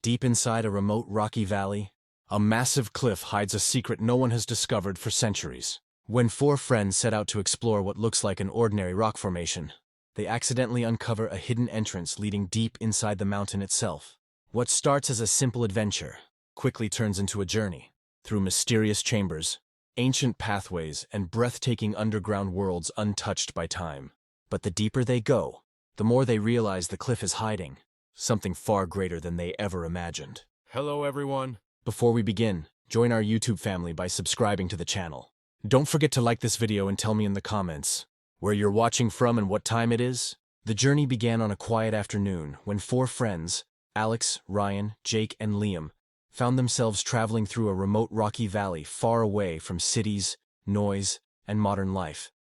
Deep inside a remote rocky valley, a massive cliff hides a secret no one has discovered for centuries. When four friends set out to explore what looks like an ordinary rock formation, they accidentally uncover a hidden entrance leading deep inside the mountain itself. What starts as a simple adventure quickly turns into a journey through mysterious chambers, ancient pathways, and breathtaking underground worlds untouched by time. But the deeper they go, the more they realize the cliff is hiding something far greater than they ever imagined. Hello, everyone. Before we begin, join our YouTube family by subscribing to the channel. Don't forget to like this video and tell me in the comments where you're watching from and what time it is. The journey began on a quiet afternoon when four friends, Alex, Ryan, Jake, and Liam, found themselves traveling through a remote rocky valley far away from cities, noise, and modern life.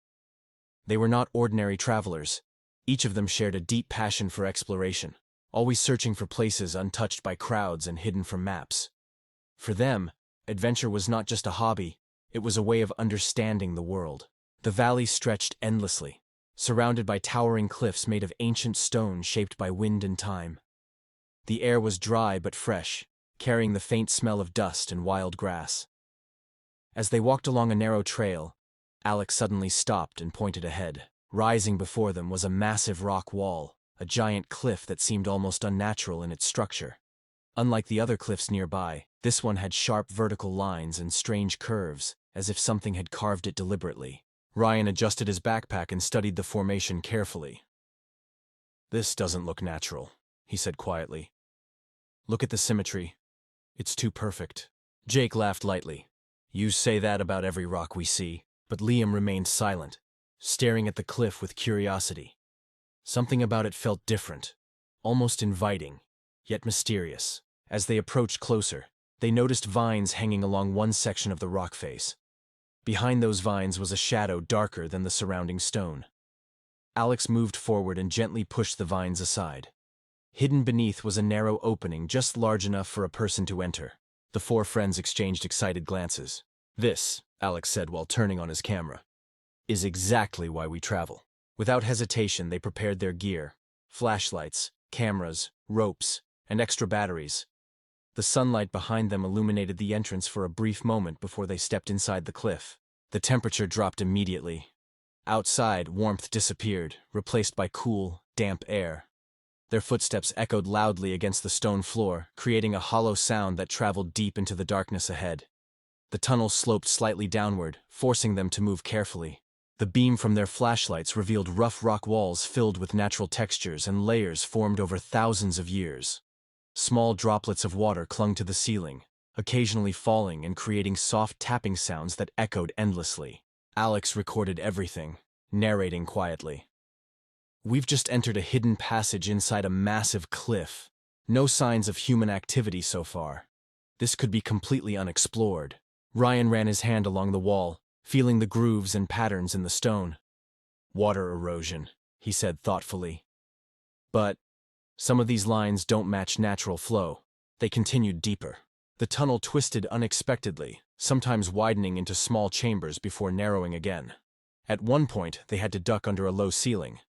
They were not ordinary travelers. Each of them shared a deep passion for exploration, always searching for places untouched by crowds and hidden from maps. For them, adventure was not just a hobby, it was a way of understanding the world. The valley stretched endlessly, surrounded by towering cliffs made of ancient stone shaped by wind and time. The air was dry but fresh, carrying the faint smell of dust and wild grass. As they walked along a narrow trail, Alex suddenly stopped and pointed ahead. Rising before them was a massive rock wall, a giant cliff that seemed almost unnatural in its structure. Unlike the other cliffs nearby, this one had sharp vertical lines and strange curves, as if something had carved it deliberately. Ryan adjusted his backpack and studied the formation carefully. "This doesn't look natural," he said quietly. "Look at the symmetry. It's too perfect." Jake laughed lightly. "You say that about every rock we see." But Liam remained silent, staring at the cliff with curiosity. Something about it felt different, almost inviting, yet mysterious. As they approached closer, they noticed vines hanging along one section of the rock face. Behind those vines was a shadow darker than the surrounding stone. Alex moved forward and gently pushed the vines aside. Hidden beneath was a narrow opening just large enough for a person to enter. The four friends exchanged excited glances. "This," Alex said while turning on his camera, "is exactly why we travel." Without hesitation, they prepared their gear: flashlights, cameras, ropes, and extra batteries. The sunlight behind them illuminated the entrance for a brief moment before they stepped inside the cliff. The temperature dropped immediately. Outside, warmth disappeared, replaced by cool, damp air. Their footsteps echoed loudly against the stone floor, creating a hollow sound that traveled deep into the darkness ahead. The tunnel sloped slightly downward, forcing them to move carefully. The beam from their flashlights revealed rough rock walls filled with natural textures and layers formed over thousands of years. Small droplets of water clung to the ceiling, occasionally falling and creating soft tapping sounds that echoed endlessly. Alex recorded everything, narrating quietly. "We've just entered a hidden passage inside a massive cliff. No signs of human activity so far. This could be completely unexplored." Ryan ran his hand along the wall, feeling the grooves and patterns in the stone. "Water erosion," he said thoughtfully. "But some of these lines don't match natural flow." They continued deeper. The tunnel twisted unexpectedly, sometimes widening into small chambers before narrowing again. At one point, they had to duck under a low ceiling.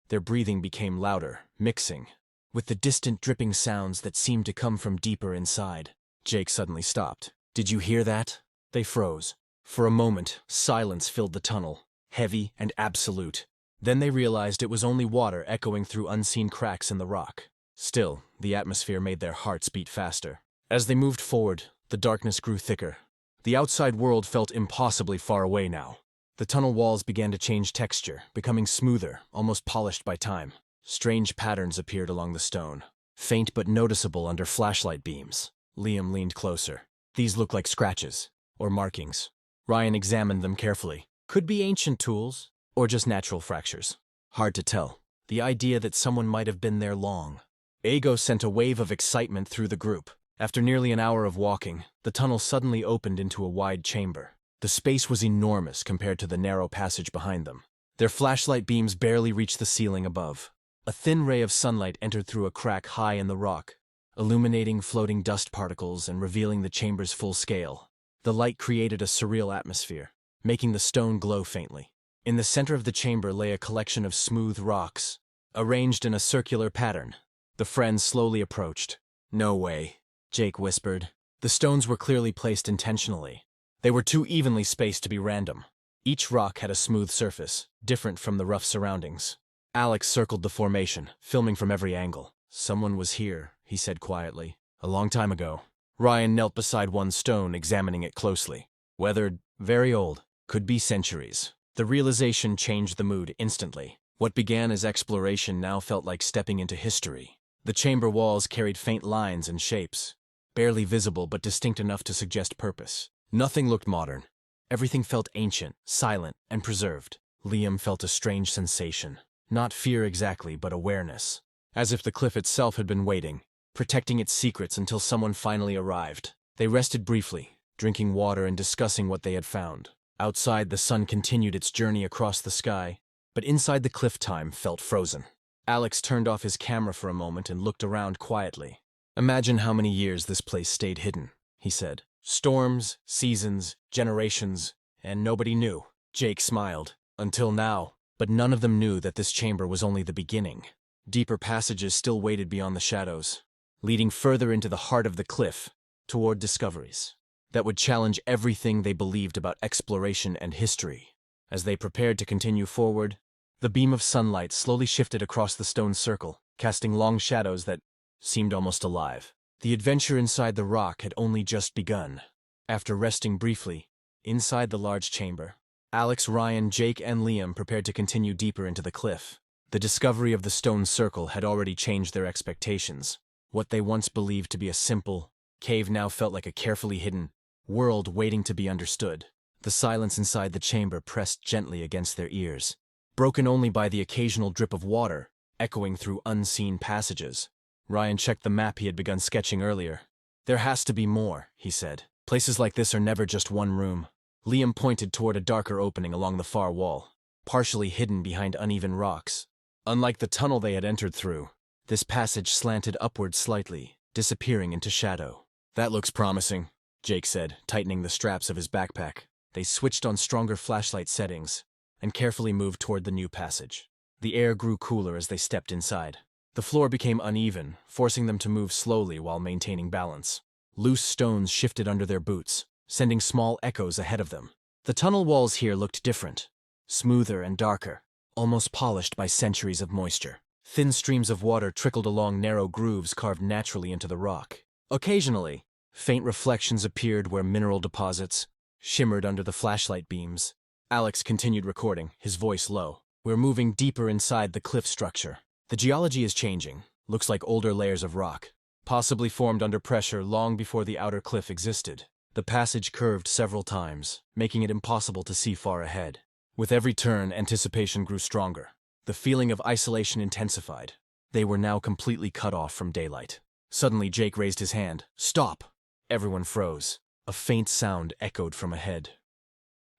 Their breathing became louder, mixing with the distant dripping sounds that seemed to come from deeper inside. Jake suddenly stopped. "Did you hear that?" They froze. For a moment, silence filled the tunnel, heavy and absolute. Then they realized it was only water echoing through unseen cracks in the rock. Still, the atmosphere made their hearts beat faster. As they moved forward, the darkness grew thicker. The outside world felt impossibly far away now. The tunnel walls began to change texture, becoming smoother, almost polished by time. Strange patterns appeared along the stone, faint but noticeable under flashlight beams. Liam leaned closer. "These look like scratches, or markings." Ryan examined them carefully. "Could be ancient tools, or just natural fractures. Hard to tell. The idea that someone might have been there long." Ego sent a wave of excitement through the group. After nearly an hour of walking, the tunnel suddenly opened into a wide chamber. The space was enormous compared to the narrow passage behind them. Their flashlight beams barely reached the ceiling above. A thin ray of sunlight entered through a crack high in the rock, illuminating floating dust particles and revealing the chamber's full scale. The light created a surreal atmosphere, making the stone glow faintly. In the center of the chamber lay a collection of smooth rocks, arranged in a circular pattern. The friends slowly approached. "No way," Jake whispered. The stones were clearly placed intentionally. They were too evenly spaced to be random. Each rock had a smooth surface, different from the rough surroundings. Alex circled the formation, filming from every angle. Someone was here, he said quietly. A long time ago. Ryan knelt beside one stone, examining it closely. Weathered, very old, could be centuries. The realization changed the mood instantly. What began as exploration now felt like stepping into history. The chamber walls carried faint lines and shapes, barely visible but distinct enough to suggest purpose. Nothing looked modern. Everything felt ancient, silent, and preserved. Liam felt a strange sensation. Not fear exactly, but awareness. As if the cliff itself had been waiting, protecting its secrets until someone finally arrived. They rested briefly, drinking water and discussing what they had found. Outside, the sun continued its journey across the sky, but inside the cliff time felt frozen. Alex turned off his camera for a moment and looked around quietly. Imagine how many years this place stayed hidden, he said. Storms, seasons, generations, and nobody knew. Jake smiled. Until now. But none of them knew that this chamber was only the beginning. Deeper passages still waited beyond the shadows, leading further into the heart of the cliff, toward discoveries that would challenge everything they believed about exploration and history. As they prepared to continue forward, the beam of sunlight slowly shifted across the stone circle, casting long shadows that seemed almost alive. The adventure inside the rock had only just begun. After resting briefly, inside the large chamber, Alex, Ryan, Jake, and Liam prepared to continue deeper into the cliff. The discovery of the stone circle had already changed their expectations. What they once believed to be a simple cave now felt like a carefully hidden world waiting to be understood. The silence inside the chamber pressed gently against their ears, broken only by the occasional drip of water, echoing through unseen passages. Ryan checked the map he had begun sketching earlier. There has to be more, he said. Places like this are never just one room. Liam pointed toward a darker opening along the far wall, partially hidden behind uneven rocks. Unlike the tunnel they had entered through, this passage slanted upward slightly, disappearing into shadow. That looks promising, Jake said, tightening the straps of his backpack. They switched on stronger flashlight settings and carefully moved toward the new passage. The air grew cooler as they stepped inside. The floor became uneven, forcing them to move slowly while maintaining balance. Loose stones shifted under their boots, sending small echoes ahead of them. The tunnel walls here looked different, smoother and darker, almost polished by centuries of moisture. Thin streams of water trickled along narrow grooves carved naturally into the rock. Occasionally, faint reflections appeared where mineral deposits shimmered under the flashlight beams. Alex continued recording, his voice low. We're moving deeper inside the cliff structure. The geology is changing. Looks like older layers of rock, possibly formed under pressure long before the outer cliff existed. The passage curved several times, making it impossible to see far ahead. With every turn, anticipation grew stronger. The feeling of isolation intensified. They were now completely cut off from daylight. Suddenly, Jake raised his hand. Stop! Everyone froze. A faint sound echoed from ahead.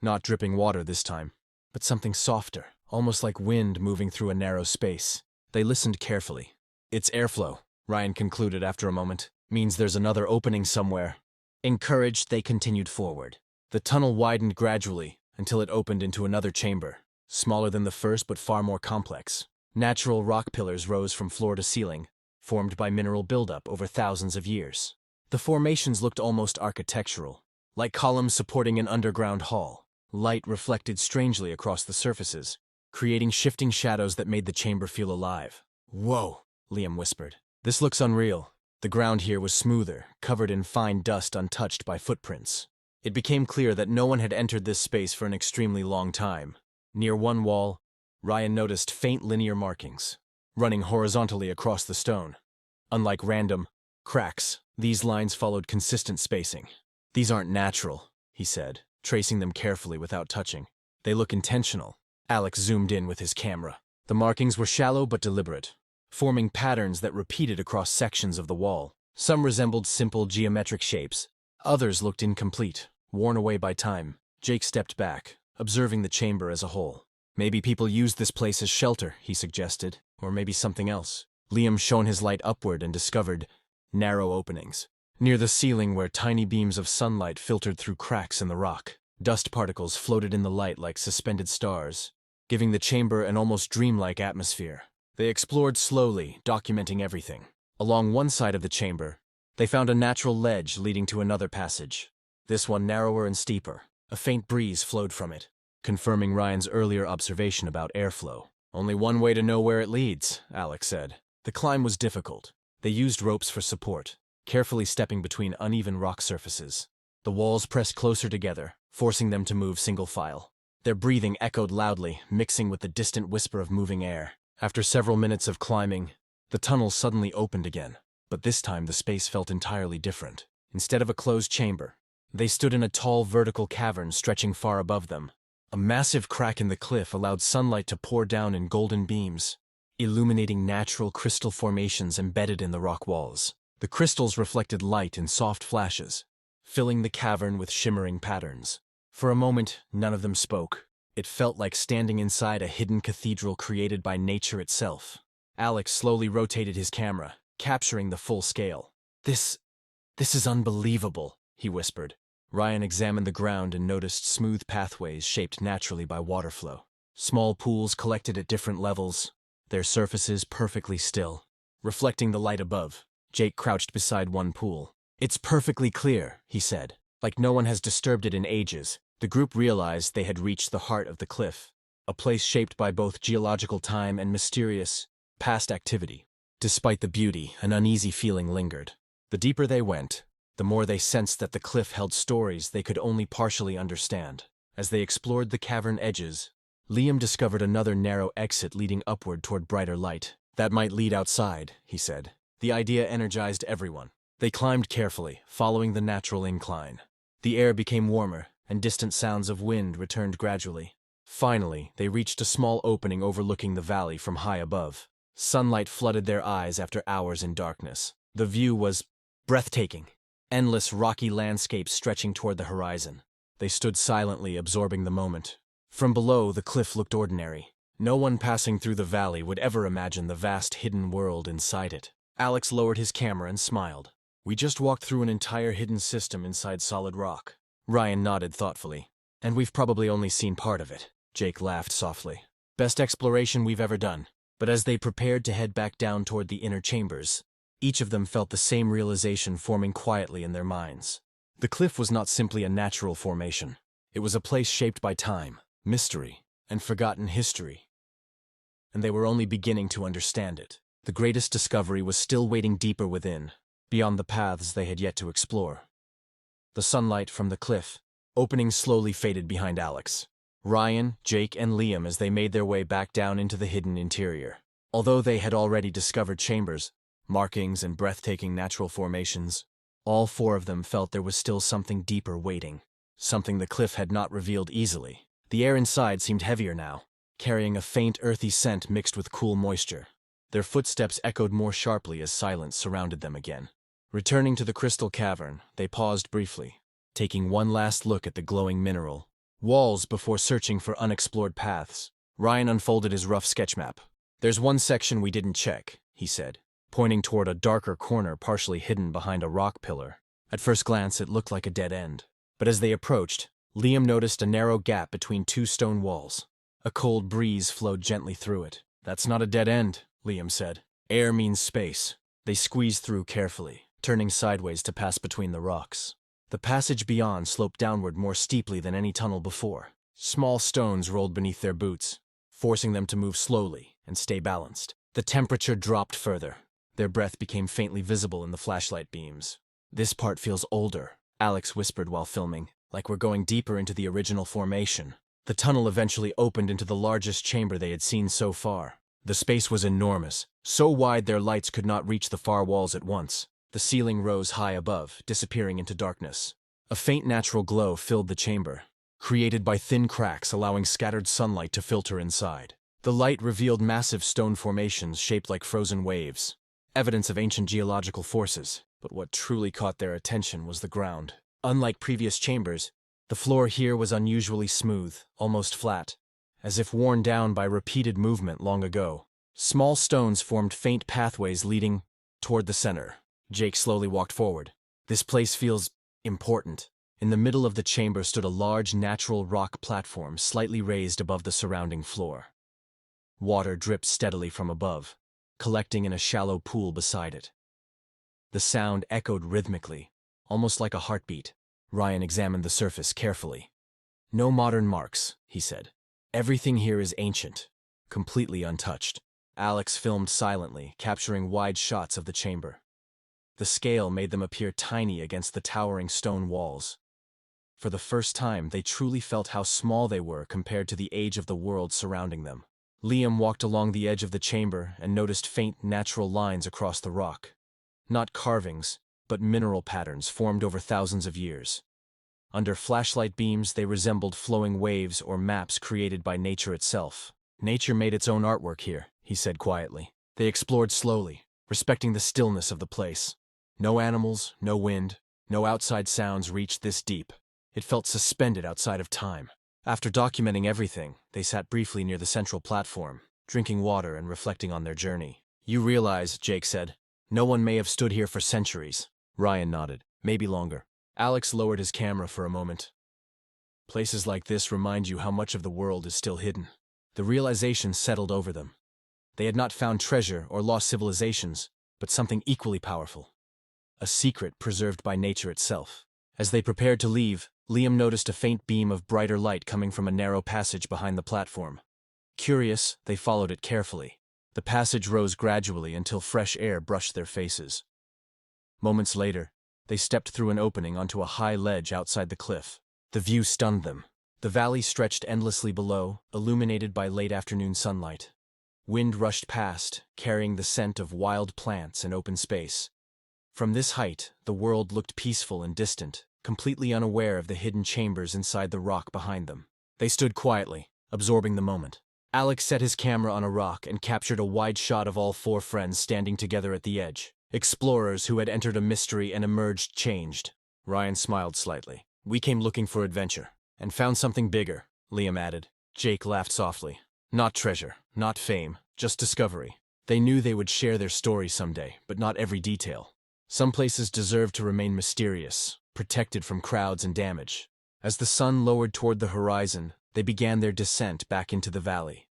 Not dripping water this time, but something softer, almost like wind moving through a narrow space. They listened carefully. It's airflow, Ryan concluded after a moment. Means there's another opening somewhere. Encouraged, they continued forward. The tunnel widened gradually until it opened into another chamber, smaller than the first but far more complex. Natural rock pillars rose from floor to ceiling, formed by mineral buildup over thousands of years. The formations looked almost architectural, like columns supporting an underground hall. Light reflected strangely across the surfaces, creating shifting shadows that made the chamber feel alive. Whoa, Liam whispered. This looks unreal. The ground here was smoother, covered in fine dust untouched by footprints. It became clear that no one had entered this space for an extremely long time. Near one wall, Ryan noticed faint linear markings, running horizontally across the stone. Unlike random cracks, these lines followed consistent spacing. These aren't natural, he said, tracing them carefully without touching. They look intentional. Alex zoomed in with his camera. The markings were shallow but deliberate, forming patterns that repeated across sections of the wall. Some resembled simple geometric shapes. Others looked incomplete, worn away by time. Jake stepped back, observing the chamber as a whole. Maybe people used this place as shelter, he suggested, or maybe something else. Liam shone his light upward and discovered narrow openings. Near the ceiling where tiny beams of sunlight filtered through cracks in the rock. Dust particles floated in the light like suspended stars, giving the chamber an almost dreamlike atmosphere. They explored slowly, documenting everything. Along one side of the chamber, They found a natural ledge leading to another passage, this one narrower and steeper. A faint breeze flowed from it, confirming Ryan's earlier observation about airflow. "Only one way to know where it leads," Alex said. The climb was difficult. They used ropes for support, carefully stepping between uneven rock surfaces. The walls pressed closer together, forcing them to move single file. Their breathing echoed loudly, mixing with the distant whisper of moving air. After several minutes of climbing, the tunnel suddenly opened again. But this time the space felt entirely different. Instead of a closed chamber, they stood in a tall vertical cavern stretching far above them. A massive crack in the cliff allowed sunlight to pour down in golden beams, illuminating natural crystal formations embedded in the rock walls. The crystals reflected light in soft flashes, filling the cavern with shimmering patterns. For a moment, none of them spoke. It felt like standing inside a hidden cathedral created by nature itself. Alex slowly rotated his camera, capturing the full scale. This is unbelievable," he whispered. Ryan examined the ground and noticed smooth pathways shaped naturally by water flow. Small pools collected at different levels, their surfaces perfectly still, reflecting the light above. Jake crouched beside one pool. "It's perfectly clear," he said, like no one has disturbed it in ages. The group realized they had reached the heart of the cliff, a place shaped by both geological time and mysterious, past activity. Despite the beauty, an uneasy feeling lingered. The deeper they went, the more they sensed that the cliff held stories they could only partially understand. As they explored the cavern edges, Liam discovered another narrow exit leading upward toward brighter light. "That might lead outside," he said. The idea energized everyone. They climbed carefully, following the natural incline. The air became warmer, and distant sounds of wind returned gradually. Finally, they reached a small opening overlooking the valley from high above. Sunlight flooded their eyes after hours in darkness. The view was breathtaking. Endless rocky landscapes stretching toward the horizon. They stood silently, absorbing the moment. From below, the cliff looked ordinary. No one passing through the valley would ever imagine the vast hidden world inside it. Alex lowered his camera and smiled. "We just walked through an entire hidden system inside solid rock." Ryan nodded thoughtfully. "And we've probably only seen part of it." Jake laughed softly. "Best exploration we've ever done." But as they prepared to head back down toward the inner chambers, each of them felt the same realization forming quietly in their minds. The cliff was not simply a natural formation. It was a place shaped by time, mystery, and forgotten history. And they were only beginning to understand it. The greatest discovery was still waiting deeper within, beyond the paths they had yet to explore. The sunlight from the cliff, opening slowly faded behind Alex, Ryan, Jake, and Liam as they made their way back down into the hidden interior. Although they had already discovered chambers, markings, and breathtaking natural formations, all four of them felt there was still something deeper waiting, something the cliff had not revealed easily. The air inside seemed heavier now, carrying a faint earthy scent mixed with cool moisture. Their footsteps echoed more sharply as silence surrounded them again. Returning to the crystal cavern, they paused briefly, taking one last look at the glowing mineral walls before searching for unexplored paths. Ryan unfolded his rough sketch map. "There's one section we didn't check," he said, pointing toward a darker corner partially hidden behind a rock pillar. At first glance, it looked like a dead end. But as they approached, Liam noticed a narrow gap between two stone walls. A cold breeze flowed gently through it. "That's not a dead end," Liam said. "Air means space." They squeezed through carefully, turning sideways to pass between the rocks. The passage beyond sloped downward more steeply than any tunnel before. Small stones rolled beneath their boots, forcing them to move slowly and stay balanced. The temperature dropped further. Their breath became faintly visible in the flashlight beams. "This part feels older," Alex whispered while filming, "like we're going deeper into the original formation." The tunnel eventually opened into the largest chamber they had seen so far. The space was enormous, so wide their lights could not reach the far walls at once. The ceiling rose high above, disappearing into darkness. A faint natural glow filled the chamber, created by thin cracks allowing scattered sunlight to filter inside. The light revealed massive stone formations shaped like frozen waves, evidence of ancient geological forces. But what truly caught their attention was the ground. Unlike previous chambers, the floor here was unusually smooth, almost flat, as if worn down by repeated movement long ago. Small stones formed faint pathways leading toward the center. Jake slowly walked forward. "This place feels important." In the middle of the chamber stood a large natural rock platform slightly raised above the surrounding floor. Water dripped steadily from above, collecting in a shallow pool beside it. The sound echoed rhythmically, almost like a heartbeat. Ryan examined the surface carefully. "No modern marks," he said. "Everything here is ancient, completely untouched." Alex filmed silently, capturing wide shots of the chamber. The scale made them appear tiny against the towering stone walls. For the first time, they truly felt how small they were compared to the age of the world surrounding them. Liam walked along the edge of the chamber and noticed faint natural lines across the rock. Not carvings, but mineral patterns formed over thousands of years. Under flashlight beams, they resembled flowing waves or maps created by nature itself. "Nature made its own artwork here," he said quietly. They explored slowly, respecting the stillness of the place. No animals, no wind, no outside sounds reached this deep. It felt suspended outside of time. After documenting everything, they sat briefly near the central platform, drinking water and reflecting on their journey. "You realize," Jake said, "no one may have stood here for centuries." Ryan nodded. "Maybe longer." Alex lowered his camera for a moment. "Places like this remind you how much of the world is still hidden." The realization settled over them. They had not found treasure or lost civilizations, but something equally powerful. A secret preserved by nature itself. As they prepared to leave, Liam noticed a faint beam of brighter light coming from a narrow passage behind the platform. Curious, they followed it carefully. The passage rose gradually until fresh air brushed their faces. Moments later, they stepped through an opening onto a high ledge outside the cliff. The view stunned them. The valley stretched endlessly below, illuminated by late afternoon sunlight. Wind rushed past, carrying the scent of wild plants and open space. From this height, the world looked peaceful and distant, completely unaware of the hidden chambers inside the rock behind them. They stood quietly, absorbing the moment. Alex set his camera on a rock and captured a wide shot of all four friends standing together at the edge. Explorers who had entered a mystery and emerged changed. Ryan smiled slightly. "We came looking for adventure, and found something bigger," Liam added. Jake laughed softly. "Not treasure, not fame, just discovery." They knew they would share their story someday, but not every detail. Some places deserved to remain mysterious, protected from crowds and damage. As the sun lowered toward the horizon, they began their descent back into the valley.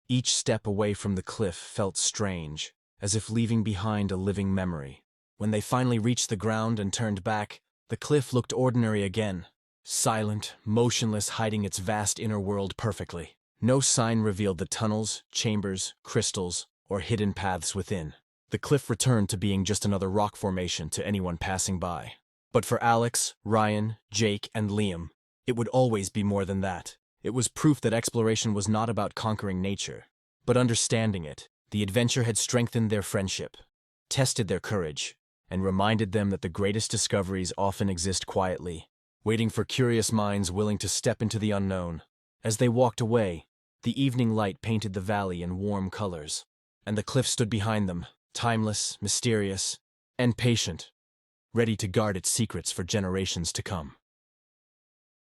Each step away from the cliff felt strange, as if leaving behind a living memory. When they finally reached the ground and turned back, the cliff looked ordinary again, silent, motionless, hiding its vast inner world perfectly. No sign revealed the tunnels, chambers, crystals, or hidden paths within. The cliff returned to being just another rock formation to anyone passing by. But for Alex, Ryan, Jake, and Liam, it would always be more than that. It was proof that exploration was not about conquering nature, but understanding it. The adventure had strengthened their friendship, tested their courage, and reminded them that the greatest discoveries often exist quietly, waiting for curious minds willing to step into the unknown. As they walked away, the evening light painted the valley in warm colors, and the cliff stood behind them, timeless, mysterious, and patient, ready to guard its secrets for generations to come.